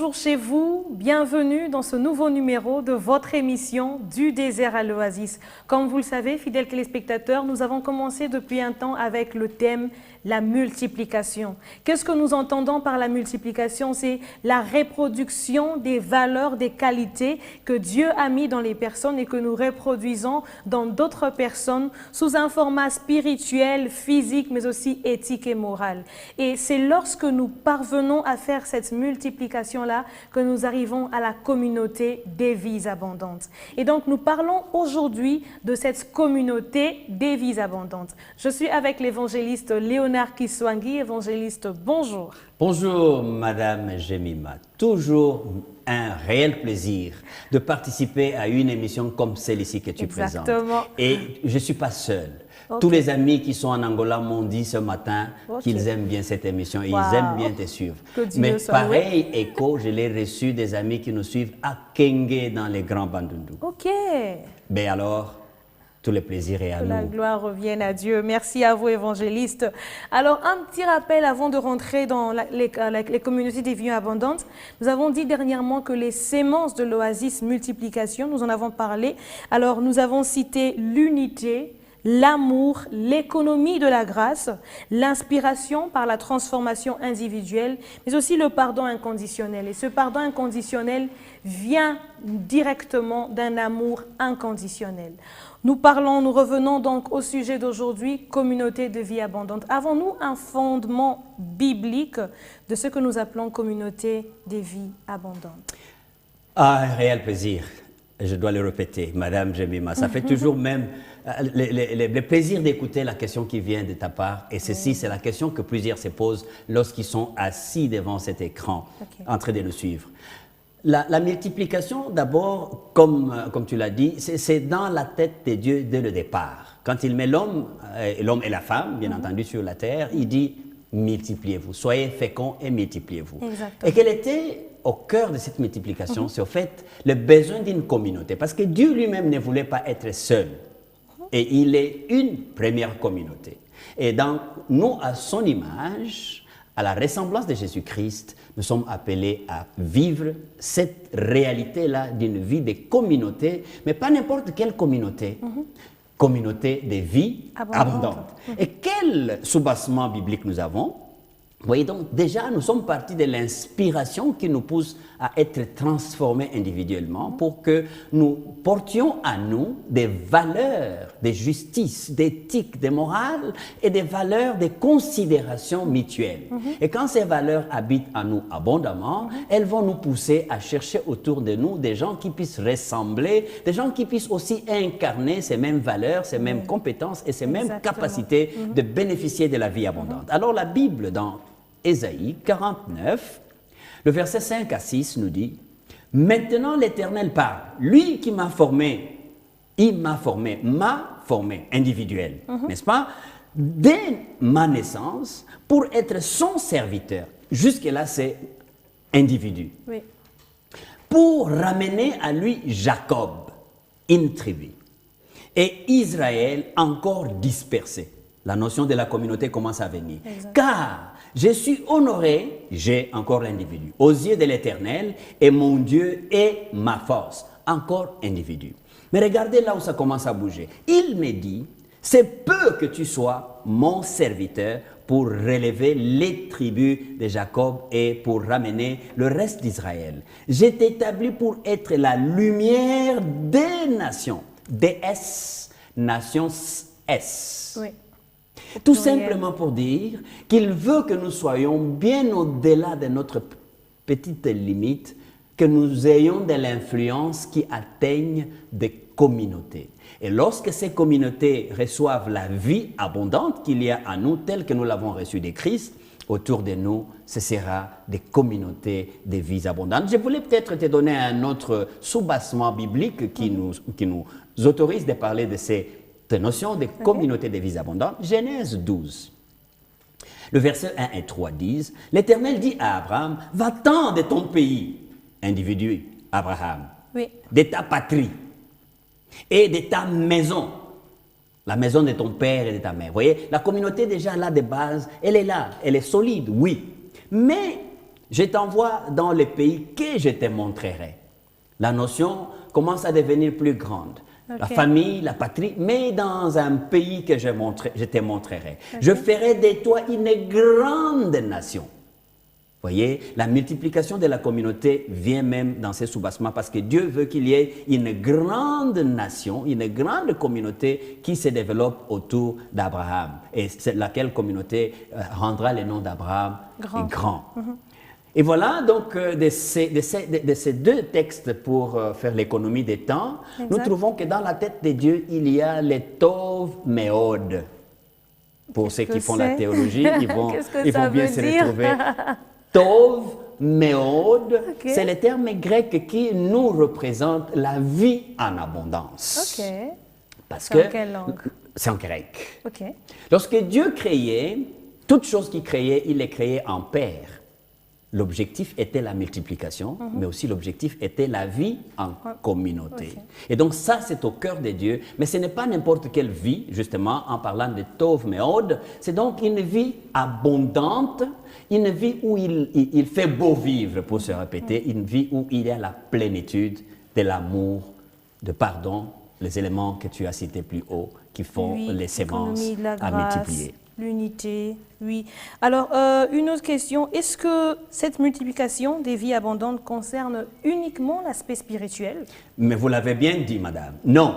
bonjour chez vous, bienvenue dans ce nouveau numéro de votre émission Du désert à l'oasis. Comme vous le savez, fidèles téléspectateurs, nous avons commencé depuis un temps avec le thème la multiplication. Qu'est-ce que nous entendons par la multiplication? C'est la reproduction des valeurs, des qualités que Dieu a mis dans les personnes et que nous reproduisons dans d'autres personnes sous un format spirituel, physique, mais aussi éthique et moral. Et c'est lorsque nous parvenons à faire cette multiplication-là que nous arrivons à la communauté des vies abondantes. Et donc, nous parlons aujourd'hui de cette communauté des vies abondantes. Je suis avec l'évangéliste Léonard Kiswangi. Évangéliste, bonjour. Bonjour, Madame Jemima. Toujours un réel plaisir de participer à une émission comme celle-ci que tu présentes. Et je ne suis pas seul. Okay. Tous les amis qui sont en Angola m'ont dit ce matin qu'ils aiment bien cette émission et ils aiment bien te suivre. Mais pareil, écho, je l'ai reçu des amis qui nous suivent à Kenge dans les Grands Bandundu. Ok. Ben alors, tout le plaisir est à nous. Que la gloire revienne à Dieu. Merci à vous, évangéliste. Alors, un petit rappel avant de rentrer dans les communautés des vies abondantes. Nous avons dit dernièrement que les sémences de l'oasis multiplication, nous en avons parlé. Alors, nous avons cité l'unité, l'amour, l'économie de la grâce, l'inspiration par la transformation individuelle, mais aussi le pardon inconditionnel. Et ce pardon inconditionnel vient directement d'un amour inconditionnel. Nous revenons donc au sujet d'aujourd'hui, communauté de vie abondante. Avons-nous un fondement biblique de ce que nous appelons communauté des vies abondantes? Ah, un réel plaisir. Je dois le répéter, Madame Jemima. Ça fait toujours même le plaisir d'écouter la question qui vient de ta part. Et ceci, c'est la question que plusieurs se posent lorsqu'ils sont assis devant cet écran, en train de nous suivre. La multiplication, d'abord, comme tu l'as dit, c'est dans la tête de Dieu dès le départ. Quand il met l'homme et la femme, bien entendu, sur la terre, il dit « multipliez-vous, soyez féconds et multipliez-vous ». Et quel était au cœur de cette multiplication, c'est au fait le besoin d'une communauté. Parce que Dieu lui-même ne voulait pas être seul. Et il est une première communauté. Et donc, nous, à son image, à la ressemblance de Jésus-Christ, nous sommes appelés à vivre cette réalité-là d'une vie de communauté, mais pas n'importe quelle communauté. Communauté de vie abondante. Et quel soubassement biblique nous avons? Vous voyez donc, déjà, nous sommes partis de l'inspiration qui nous pousse à être transformés individuellement pour que nous portions à nous des valeurs de justice, d'éthique, de morale et des valeurs de considération mutuelle. Et quand ces valeurs habitent en nous abondamment, elles vont nous pousser à chercher autour de nous des gens qui puissent ressembler, des gens qui puissent aussi incarner ces mêmes valeurs, ces mêmes compétences et ces mêmes capacités de bénéficier de la vie abondante. Alors la Bible, dans Ésaïe 49, le verset 5 à 6 nous dit « Maintenant l'Éternel parle, lui qui m'a formé, il m'a formé individuel, n'est-ce pas? Dès ma naissance, pour être son serviteur. » Jusque-là, c'est individu. Oui. Pour ramener à lui Jacob, une tribu, et Israël encore dispersé. La notion de la communauté commence à venir. Car je suis honoré, j'ai encore l'individu, aux yeux de l'Éternel, et mon Dieu est ma force, encore individu. Mais regardez là où ça commence à bouger. Il me dit, c'est peu que tu sois mon serviteur pour relever les tribus de Jacob et pour ramener le reste d'Israël. J'ai été établi pour être la lumière des nations, DS, nations S. Oui. Tout simplement pour dire qu'il veut que nous soyons bien au-delà de notre petite limite, que nous ayons de l'influence qui atteigne des communautés. Et lorsque ces communautés reçoivent la vie abondante qu'il y a en nous, telle que nous l'avons reçue de Christ, autour de nous, ce sera des communautés de vie abondantes. Je voulais peut-être te donner un autre soubassement biblique qui nous autorise de parler de ces notion de communauté de vie abondante. Genèse 12. Le verset 1 et 3 disent, l'Éternel dit à Abraham, va-t'en de ton pays, individu, Abraham, de ta patrie et de ta maison, la maison de ton père et de ta mère. Vous voyez, la communauté déjà là de base, elle est là, elle est solide, oui. Mais Je t'envoie dans le pays que je te montrerai. La notion commence à devenir plus grande. Okay. La famille, la patrie, mais dans un pays que je te montrerai. Okay. Je ferai de toi une grande nation. Voyez, la multiplication de la communauté vient même dans ces soubassements parce que Dieu veut qu'il y ait une grande nation, une grande communauté qui se développe autour d'Abraham. Et laquelle communauté rendra le nom d'Abraham grand. Et voilà donc de ces deux textes pour faire l'économie des temps, nous trouvons que dans la tête de Dieu, il y a les Tov Meod. Pour ceux qui font la théologie, ils vont bien se retrouver. Tov Meod, c'est le terme grec qui nous représente la vie en abondance. Parce que quelle langue? C'est en grec. Lorsque Dieu créait, toutes choses qu'il créait, il les créait en paires. L'objectif était la multiplication, mais aussi l'objectif était la vie en communauté. Et donc ça, c'est au cœur de Dieu, mais ce n'est pas n'importe quelle vie, justement, en parlant de Tov Meod, c'est donc une vie abondante, une vie où il fait beau vivre, pour se répéter, une vie où il y a la plénitude de l'amour, de pardon, les éléments que tu as cités plus haut, qui font les sémences à multiplier. L'unité, oui. Alors, une autre question, est-ce que cette multiplication des vies abondantes concerne uniquement l'aspect spirituel? Mais vous l'avez bien dit, madame. Non.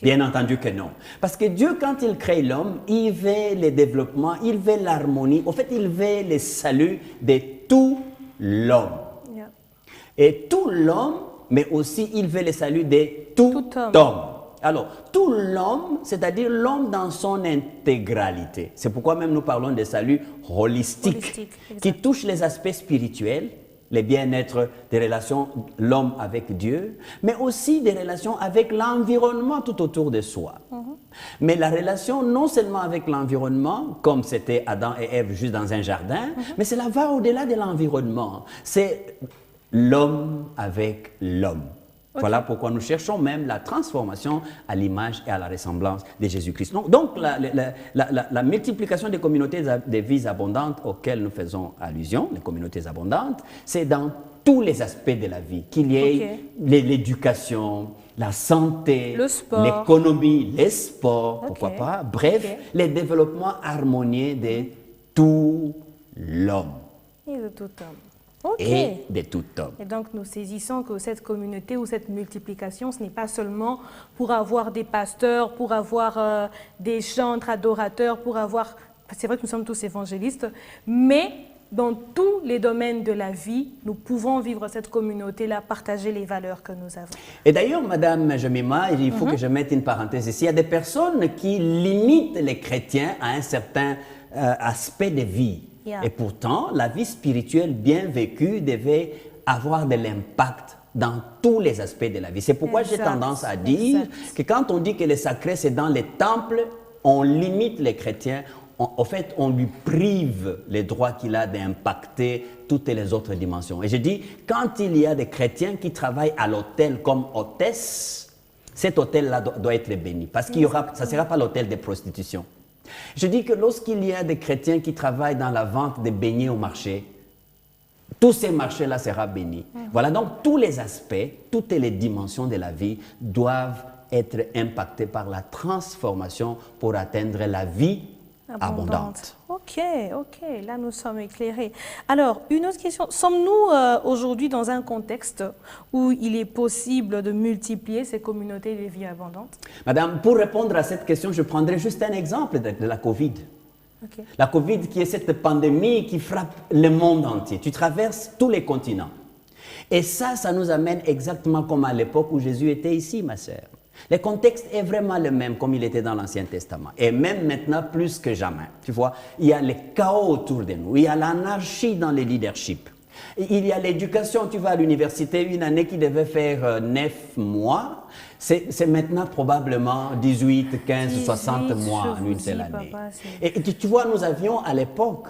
Bien entendu que non. Parce que Dieu, quand il crée l'homme, il veut le développement, il veut l'harmonie. En fait, il veut le salut de tout l'homme. Et tout l'homme, mais aussi il veut le salut de tout homme. Alors, tout l'homme, c'est-à-dire l'homme dans son intégralité. C'est pourquoi même nous parlons de salut holistique qui touche les aspects spirituels, les bien-être des relations, l'homme avec Dieu, mais aussi des relations avec l'environnement tout autour de soi. Mais la relation non seulement avec l'environnement, comme c'était Adam et Ève juste dans un jardin, mais cela va au-delà de l'environnement. C'est l'homme avec l'homme. Voilà pourquoi nous cherchons même la transformation à l'image et à la ressemblance de Jésus-Christ. Donc, la multiplication des communautés de vies abondantes auxquelles nous faisons allusion, les communautés abondantes, c'est dans tous les aspects de la vie, qu'il y ait l'éducation, la santé, l'économie, les sports, pourquoi pas, bref, le développement harmonieux de tout l'homme. Et de tout homme. Et de tout homme. Et donc nous saisissons que cette communauté ou cette multiplication, ce n'est pas seulement pour avoir des pasteurs, pour avoir des chantres, adorateurs, pour avoir... C'est vrai que nous sommes tous évangélistes, mais dans tous les domaines de la vie, nous pouvons vivre cette communauté-là, partager les valeurs que nous avons. Et d'ailleurs, Madame Jemima, il faut que je mette une parenthèse ici. Il y a des personnes qui limitent les chrétiens à un certain aspect de vie. Et pourtant, la vie spirituelle bien vécue devait avoir de l'impact dans tous les aspects de la vie. C'est pourquoi j'ai tendance à dire que quand on dit que le sacré, c'est dans les temples, on limite les chrétiens. En fait, on lui prive les droits qu'il a d'impacter toutes les autres dimensions. Et je dis, quand il y a des chrétiens qui travaillent à l'autel comme hôtesse, cet hôtel-là doit être béni. Parce que ça ne sera pas l'hôtel de prostitution. Je dis que lorsqu'il y a des chrétiens qui travaillent dans la vente des beignets au marché, tous ces marchés-là seront bénis. Voilà, donc tous les aspects, toutes les dimensions de la vie doivent être impactés par la transformation pour atteindre la vie abondante. Ok, là nous sommes éclairés. Alors, une autre question, sommes-nous aujourd'hui dans un contexte où il est possible de multiplier ces communautés de vie abondante? Madame, pour répondre à cette question, je prendrai juste un exemple de la Covid. La Covid qui est cette pandémie qui frappe le monde entier. Tu traverses tous les continents. Et ça nous amène exactement comme à l'époque où Jésus était ici, ma sœur. Le contexte est vraiment le même comme il était dans l'Ancien Testament. Et même maintenant, plus que jamais. Tu vois, il y a le chaos autour de nous. Il y a l'anarchie dans le leadership. Il y a l'éducation. Tu vas à l'université, une année qui devait faire 9 mois. C'est maintenant probablement 18, 15, 60 mois en une seule année. Et tu vois, nous avions à l'époque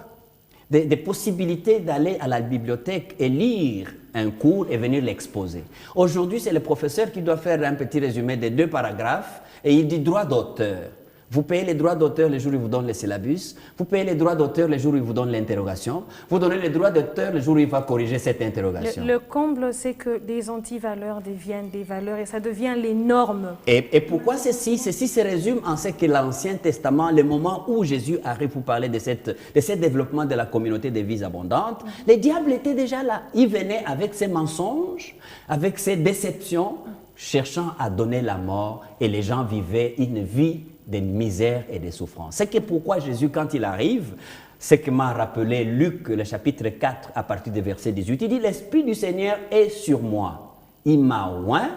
des possibilités d'aller à la bibliothèque et lire un cours et venir l'exposer. Aujourd'hui, c'est le professeur qui doit faire un petit résumé de 2 paragraphes et il dit droit d'auteur. Vous payez les droits d'auteur le jour où il vous donne le syllabus. Vous payez les droits d'auteur le jour où il vous donne l'interrogation. Vous donnez les droits d'auteur le jour où il va corriger cette interrogation. Le comble, c'est que des antivaleurs deviennent des valeurs et ça devient les normes. Et pourquoi ceci? Ceci se résume en ce que l'Ancien Testament, le moment où Jésus arrive pour parler de ce développement de la communauté des vies abondantes, le diable était déjà là. Il venait avec ses mensonges, avec ses déceptions, cherchant à donner la mort, et les gens vivaient une vie de misère et de souffrance. C'est pourquoi Jésus, quand il arrive, ce que m'a rappelé Luc, le chapitre 4, à partir du verset 18, il dit « L'Esprit du Seigneur est sur moi. Il m'a oint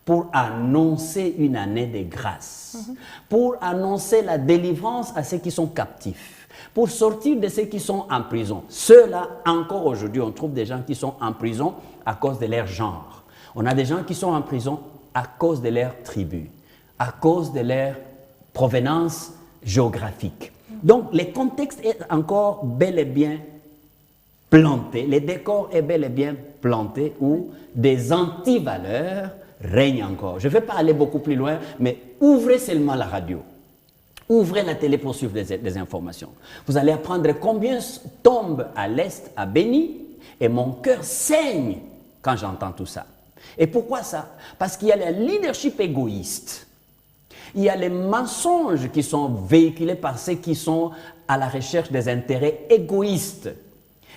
pour annoncer une année de grâce, pour annoncer la délivrance à ceux qui sont captifs, pour sortir de ceux qui sont en prison. » Ceux-là, encore aujourd'hui, on trouve des gens qui sont en prison à cause de leur genre. On a des gens qui sont en prison à cause de leur tribu, à cause de leur provenance géographique. Donc, le contexte est encore bel et bien planté, le décor est bel et bien planté où des antivaleurs règnent encore. Je ne vais pas aller beaucoup plus loin, mais ouvrez seulement la radio, ouvrez la télé pour suivre des informations. Vous allez apprendre combien tombe à l'Est à Béni, et mon cœur saigne quand j'entends tout ça. Et pourquoi ça? Parce qu'il y a le leadership égoïste. Il y a les mensonges qui sont véhiculés par ceux qui sont à la recherche des intérêts égoïstes.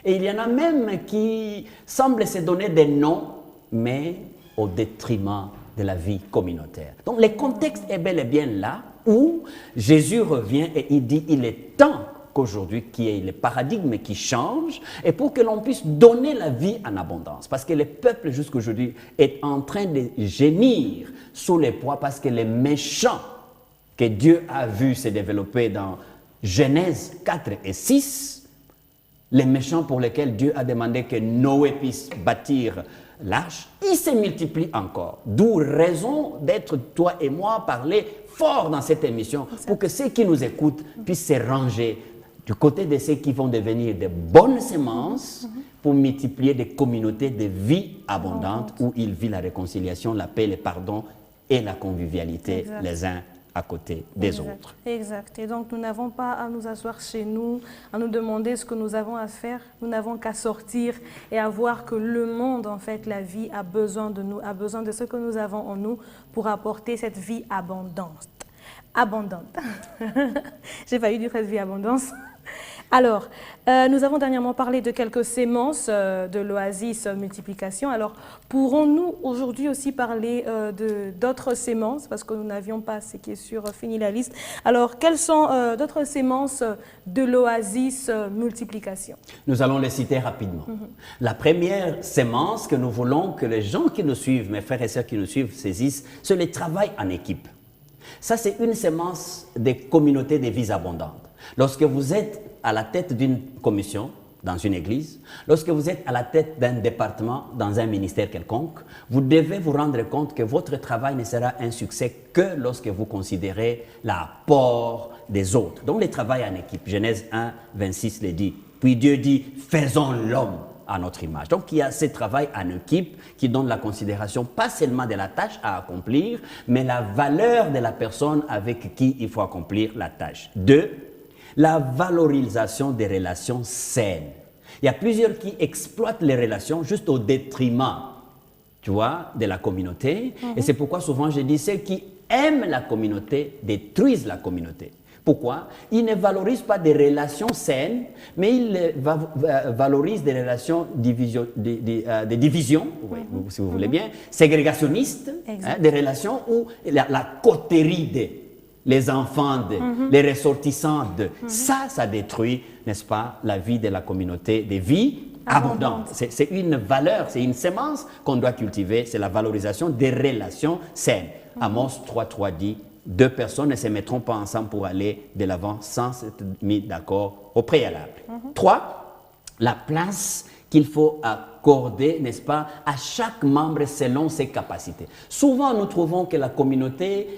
Et il y en a même qui semblent se donner des noms, mais au détriment de la vie communautaire. Donc le contexte est bel et bien là où Jésus revient et il dit il est temps qu'aujourd'hui qu'il y ait le paradigme qui change et pour que l'on puisse donner la vie en abondance. Parce que le peuple jusqu'aujourd'hui est en train de gémir sous les poids parce que les méchants que Dieu a vu se développer dans Genèse 4 et 6, les méchants pour lesquels Dieu a demandé que Noé puisse bâtir l'arche, ils se multiplient encore. D'où raison d'être toi et moi parler fort dans cette émission pour que ceux qui nous écoutent puissent se ranger du côté de ceux qui vont devenir de bonnes semences pour multiplier des communautés de vie abondantes où il vit la réconciliation, la paix, le pardon et la convivialité les uns à côté des autres. Exact. Et donc, nous n'avons pas à nous asseoir chez nous, à nous demander ce que nous avons à faire. Nous n'avons qu'à sortir et à voir que le monde, en fait, la vie a besoin de nous, a besoin de ce que nous avons en nous pour apporter cette vie abondante. J'ai failli dire cette vie abondance. Alors, nous avons dernièrement parlé de quelques sémences de l'oasis multiplication. Alors, pourrons-nous aujourd'hui aussi parler d'autres sémences, parce que nous n'avions pas ce qui est sûr fini la liste. Alors, quelles sont d'autres sémences de l'oasis multiplication? Nous allons les citer rapidement. La première sémence que nous voulons que les gens qui nous suivent, mes frères et sœurs qui nous suivent, saisissent, c'est le travail en équipe. Ça, c'est une sémence des communautés de vies abondantes. Lorsque vous êtes à la tête d'une commission dans une église, lorsque vous êtes à la tête d'un département dans un ministère quelconque, vous devez vous rendre compte que votre travail ne sera un succès que lorsque vous considérez l'apport des autres. Donc le travail en équipe, Genèse 1, 26 le dit. Puis Dieu dit, faisons l'homme à notre image. Donc il y a ce travail en équipe qui donne la considération pas seulement de la tâche à accomplir, mais la valeur de la personne avec qui il faut accomplir la tâche. 2, la valorisation des relations saines. Il y a plusieurs qui exploitent les relations juste au détriment, tu vois, de la communauté. Et c'est pourquoi souvent je dis, ceux qui aiment la communauté détruisent la communauté. Pourquoi? Ils ne valorisent pas des relations saines, mais ils valorisent des relations de division, si vous voulez bien, ségrégationnistes, hein, des relations où la coterie les enfants, les ressortissants ça détruit, n'est-ce pas, la vie de la communauté, des vies abondantes. C'est une valeur, c'est une sémence qu'on doit cultiver, c'est la valorisation des relations saines. Amos 3.3 dit, 2 personnes ne se mettront pas ensemble pour aller de l'avant sans s'être mis d'accord au préalable. 3, la place qu'il faut accorder, n'est-ce pas, à chaque membre selon ses capacités. Souvent, nous trouvons que la communauté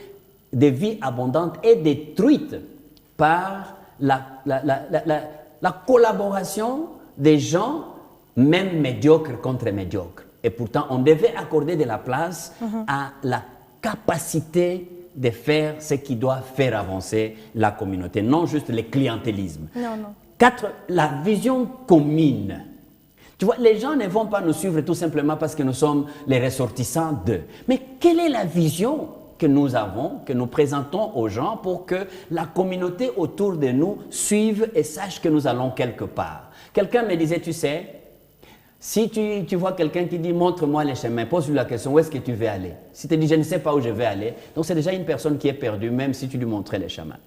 de vie abondante est détruite par la collaboration des gens, même médiocres contre médiocres. Et pourtant, on devait accorder de la place à la capacité de faire ce qui doit faire avancer la communauté, non juste le clientélisme. Non, non. 4, la vision commune. Tu vois, les gens ne vont pas nous suivre tout simplement parce que nous sommes les ressortissants d'eux. Mais quelle est la vision que nous avons, que nous présentons aux gens pour que la communauté autour de nous suive et sache que nous allons quelque part? Quelqu'un me disait, tu sais, si tu vois quelqu'un qui dit « montre-moi les chemins », pose-lui la question « où est-ce que tu veux aller ?» Si tu dis « je ne sais pas où je vais aller », donc c'est déjà une personne qui est perdue, même si tu lui montrais les chemins.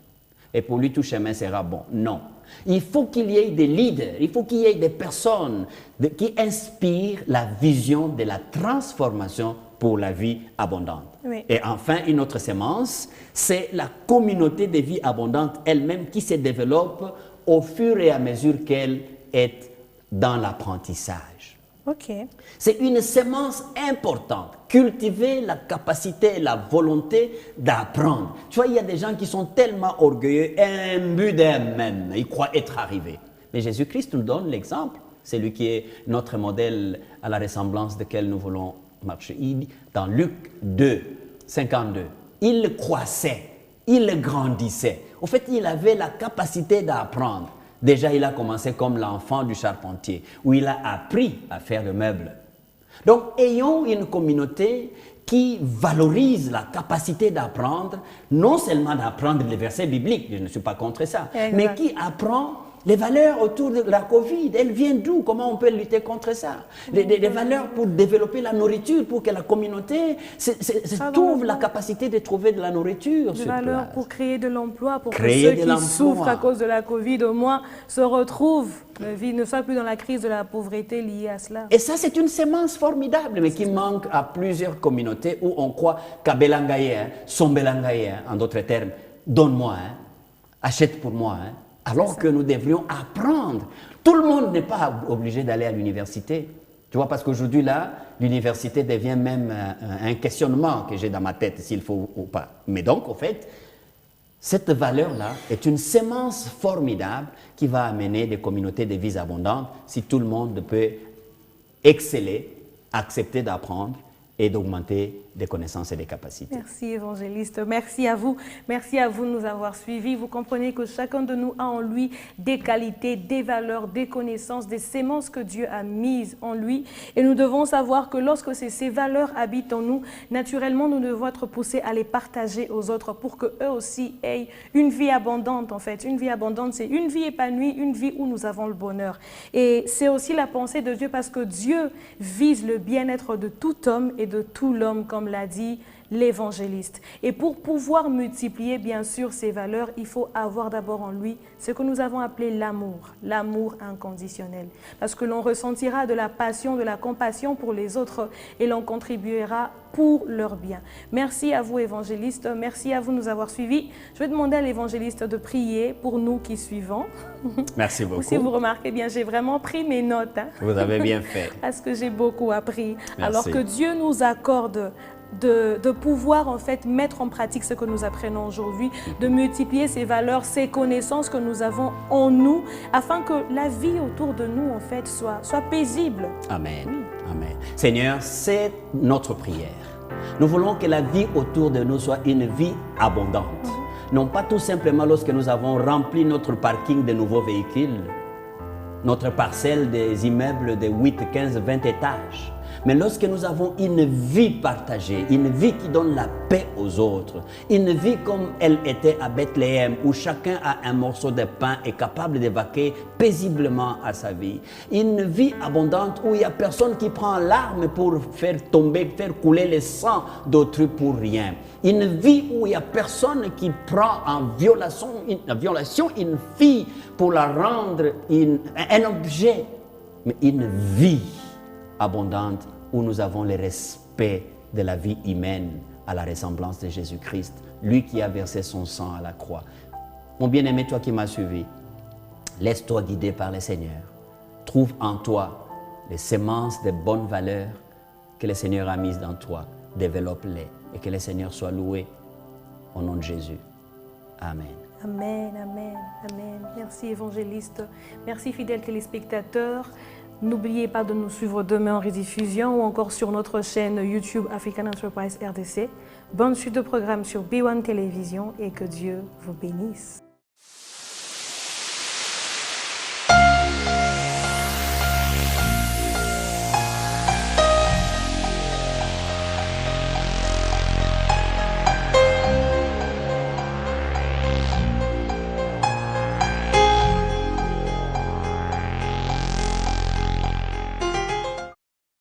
Et pour lui, tout chemin sera bon. Non. Il faut qu'il y ait des leaders, il faut qu'il y ait des personnes qui inspirent la vision de la transformation pour la vie abondante. Oui. Et enfin, une autre sémence, c'est la communauté de vie abondante elle-même qui se développe au fur et à mesure qu'elle est dans l'apprentissage. OK. C'est une sémence importante. Cultiver la capacité et la volonté d'apprendre. Tu vois, il y a des gens qui sont tellement orgueilleux, imbus d'eux-mêmes, ils croient être arrivés. Mais Jésus-Christ nous donne l'exemple. C'est lui qui est notre modèle à la ressemblance duquel nous voulons marcher. Il dit dans Luc 2, 52, il croissait, il grandissait. Au fait, il avait la capacité d'apprendre. Déjà, il a commencé comme l'enfant du charpentier, où il a appris à faire le meuble. Donc, ayons une communauté qui valorise la capacité d'apprendre, non seulement d'apprendre les versets bibliques, je ne suis pas contre ça, exact, mais qui apprend les valeurs autour de la Covid. Elles viennent d'où? Comment on peut lutter contre ça? Des valeurs pour développer la nourriture, pour que la communauté trouve la capacité de trouver de la nourriture. Des valeurs pour créer de l'emploi, pour créer que ceux qui souffrent à cause de la Covid au moins se retrouvent, ne soient plus dans la crise de la pauvreté liée à cela. Et ça, c'est une sémence formidable, mais qui manque à plusieurs communautés où on croit qu'Abelangaye, Sombelangaye, en d'autres termes, donne-moi, achète pour moi, alors que nous devrions apprendre. Tout le monde n'est pas obligé d'aller à l'université. Tu vois, parce qu'aujourd'hui, là, l'université devient même un questionnement que j'ai dans ma tête, s'il faut ou pas. Mais donc, en fait, cette valeur-là est une sémence formidable qui va amener des communautés de vie abondantes si tout le monde peut exceller, accepter d'apprendre et d'augmenter des connaissances et des capacités. Merci évangéliste, merci à vous de nous avoir suivis. Vous comprenez que chacun de nous a en lui des qualités, des valeurs, des connaissances, des sémences que Dieu a mises en lui. Et nous devons savoir que lorsque ces valeurs habitent en nous, naturellement nous devons être poussés à les partager aux autres pour qu'eux aussi aient une vie abondante en fait. Une vie abondante, c'est une vie épanouie, une vie où nous avons le bonheur. Et c'est aussi la pensée de Dieu parce que Dieu vise le bien-être de tout homme et de tout l'homme, comme l'a dit l'évangéliste. Et pour pouvoir multiplier, bien sûr, ces valeurs, il faut avoir d'abord en lui ce que nous avons appelé l'amour inconditionnel. Parce que l'on ressentira de la passion, de la compassion pour les autres et l'on contribuera pour leur bien. Merci à vous, évangéliste. Merci à vous de nous avoir suivis. Je vais demander à l'évangéliste de prier pour nous qui suivons. Merci beaucoup. Si vous remarquez bien, j'ai vraiment pris mes notes. Vous avez bien fait. Parce que j'ai beaucoup appris. Merci. Alors que Dieu nous accorde de pouvoir en fait mettre en pratique ce que nous apprenons aujourd'hui, de multiplier ces valeurs, ces connaissances que nous avons en nous, afin que la vie autour de nous en fait soit paisible. Amen. Amen. Seigneur, c'est notre prière. Nous voulons que la vie autour de nous soit une vie abondante. Non pas tout simplement lorsque nous avons rempli notre parking de nouveaux véhicules, notre parcelle des immeubles de 8, 15, 20 étages. Mais lorsque nous avons une vie partagée, une vie qui donne la paix aux autres, une vie comme elle était à Bethléem, où chacun a un morceau de pain et est capable de vaquer paisiblement à sa vie, une vie abondante où il n'y a personne qui prend l'arme pour faire couler le sang d'autrui pour rien, une vie où il n'y a personne qui prend en violation une fille pour la rendre un objet, mais une vie abondante où nous avons le respect de la vie humaine à la ressemblance de Jésus-Christ, lui qui a versé son sang à la croix. Mon bien-aimé, toi qui m'as suivi, laisse-toi guider par le Seigneur. Trouve en toi les semences de bonnes valeurs que le Seigneur a mises dans toi. Développe-les et que le Seigneur soit loué au nom de Jésus. Amen. Amen, amen, amen. Merci évangéliste. Merci fidèles téléspectateurs. N'oubliez pas de nous suivre demain en rediffusion ou encore sur notre chaîne YouTube African Enterprise RDC. Bonne suite de programmes sur B1 Télévision et que Dieu vous bénisse.